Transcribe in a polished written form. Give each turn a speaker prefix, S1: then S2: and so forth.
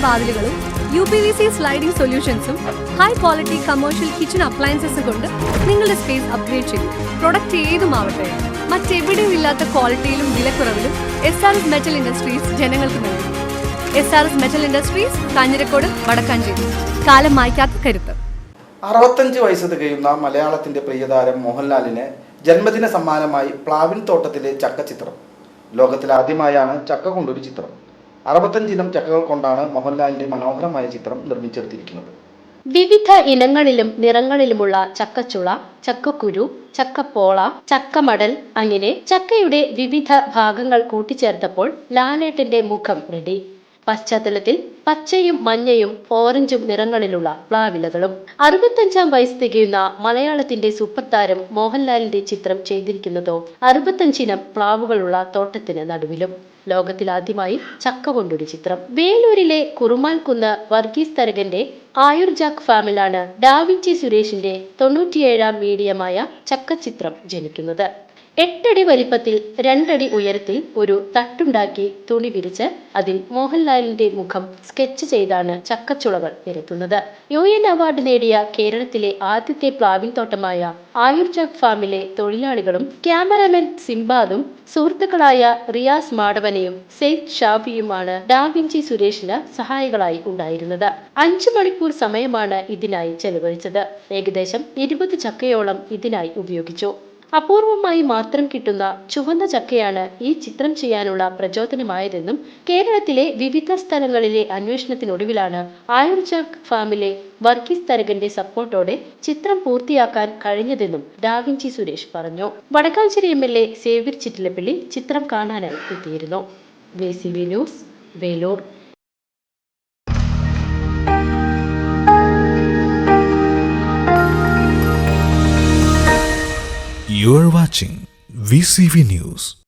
S1: വാതിലുകളും UPVC sliding സൊല്യൂഷൻസും high quality commercial kitchen അപ്ലയൻസസും കൊണ്ട് നിങ്ങളുടെ സ്പേസ് അപ്ഗ്രേഡ് ചെയ്യും. പ്രൊഡക്റ്റ് ഏതുമാവട്ടെ, മറ്റെവിടെയും ഇല്ലാത്ത ക്വാളിറ്റിയിലും വിലക്കുറവിലും SRS മെറ്റൽ ഇൻഡസ്ട്രീസ് ജനങ്ങൾക്ക് നൽകും. SRS metal industries, Kanjirakode, Vadakkanchery. കാലം മായ്ക്കാത്ത കരുത്ത്.
S2: 65 വയസ്സ് തികയുന്ന മലയാളത്തിന്റെ പ്രിയതാരം മോഹൻലാലിന് ജന്മദിന സമ്മാനമായി പ്ലാവിൻ തോട്ടത്തിലെ ചക്ക ചിത്രം. ലോകത്തിൽ ആദ്യമായാണ് ചക്ക കൊണ്ടൊരു ചിത്രം. 65 ഇനം ചക്കകൾ കൊണ്ടാണ് മോഹൻലാലിന്റെ മനോഹരമായ ചിത്രം നിർമ്മിച്ചെടുത്തിരിക്കുന്നത്.
S3: വിവിധ ഇനങ്ങളിലും നിറങ്ങളിലുമുള്ള ചക്കച്ചുള, ചക്കക്കുരു, ചക്കപ്പോള, ചക്കമടൽ അങ്ങനെ ചക്കയുടെ വിവിധ ഭാഗങ്ങൾ കൂട്ടിച്ചേർത്തപ്പോൾ ലാലേട്ടന്റെ മുഖം റെഡി. പശ്ചാത്തലത്തിൽ പച്ചയും മഞ്ഞയും ഓറഞ്ചും നിറങ്ങളിലുള്ള പ്ലാവിലകളും. 65 വയസ്സ് തികയുന്ന മലയാളത്തിന്റെ സൂപ്പർ താരം മോഹൻലാലിന്റെ ചിത്രം ചെയ്തിരിക്കുന്നതോ 65 ഇനം പ്ലാവുകളുള്ള തോട്ടത്തിന് നടുവിലും. ലോകത്തിലാദ്യമായി ചക്ക കൊണ്ടൊരു ചിത്രം. വേലൂരിലെ കുറുമാൽക്കുന്ന് വർഗീസ് തരകന്റെ ആയുർജാക് ഫാമിലാണ് ഡാവിഞ്ചി സുരേഷിന്റെ 97ാം മീഡിയമായ ചക്കച്ചിത്രം ജനിക്കുന്നത്. 8 അടി വലിപ്പത്തിൽ 2 അടി ഉയരത്തിൽ ഒരു തട്ടുണ്ടാക്കി തുണി വിരിച്ച് അതിൽ മോഹൻലാലിന്റെ മുഖം സ്കെച്ച് ചെയ്താണ് ചക്കച്ചുളകൾ നിരത്തുന്നത്. UN അവാർഡ് നേടിയ കേരളത്തിലെ ആദ്യത്തെ പ്ലാവിൻ തോട്ടമായ ആയുർജാക് ഫാമിലെ തൊഴിലാളികളും ക്യാമറാമാൻ സിംബാദും സുഹൃത്തുക്കളായ റിയാസ് മാടവനയും സെയ്ദ് ഷാഫിയുമാണ് ഡാവിഞ്ചി സുരേഷിന് സഹായികളായി ഉണ്ടായിരുന്നത്. 5 മണിക്കൂർ സമയമാണ് ഇതിനായി ചെലവഴിച്ചത്. ഏകദേശം 20 ചക്കയോളം ഇതിനായി ഉപയോഗിച്ചു. അപൂർവമായി മാത്രം കിട്ടുന്ന ചുവന്ന ചക്കയാണ് ഈ ചിത്രം ചെയ്യാനുള്ള പ്രചോദനമായതെന്നും കേരളത്തിലെ വിവിധ സ്ഥലങ്ങളിലെ അന്വേഷണത്തിനൊടുവിലാണ് ആയുർജാക് ഫാമിലെ വർഗീസ് തരകന്റെ സപ്പോർട്ടോടെ ചിത്രം പൂർത്തിയാക്കാൻ കഴിഞ്ഞതെന്നും ഡാവിഞ്ചി സുരേഷ് പറഞ്ഞു. വടക്കാഞ്ചേരി MLA സേവ്യർ ചിറ്റിലപ്പള്ളി ചിത്രം കാണാനായി എത്തിയിരുന്നു. VCV news, Velur.
S4: You are watching VCV News.